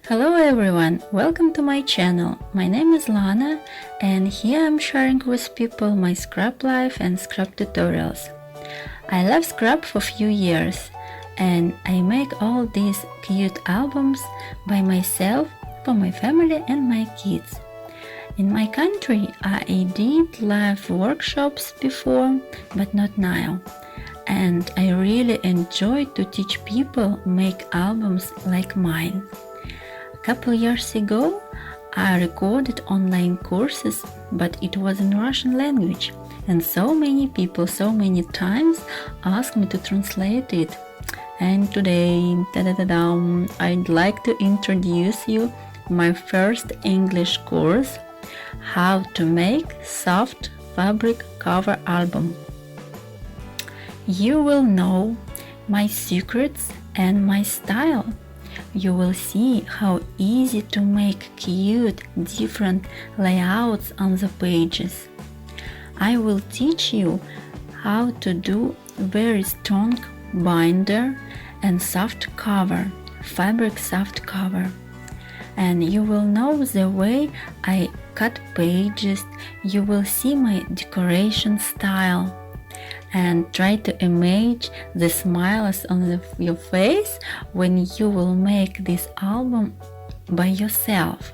Hello everyone, welcome to my channel. My name is Lana and here I'm sharing with people my scrap life and scrap tutorials. I love scrap for few years and I make all these cute albums by myself for my family and my kids. In my country I did live workshops before but not now, and I really enjoy to teach people make albums like mine. Couple years ago, I recorded online courses, but it was in Russian language, and so many people so many times asked me to translate it. And today, I'd like to introduce you my first English course, How to Make Soft Fabric Cover Album. You will know my secrets and my style. You will see how easy to make cute different layouts on the pages. I will teach you how to do very strong binder and soft cover, fabric soft cover. And you will know the way I cut pages. You will see my decoration style. And try to imagine the smiles on your face when you will make this album by yourself.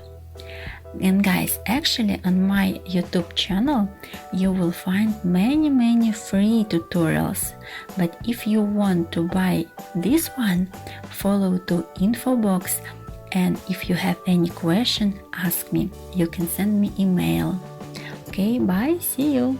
And guys, actually on my YouTube channel you will find many free tutorials, but if you want to buy this one, follow to info box, and if you have any question, ask me. You can send me email. Okay, bye, see you.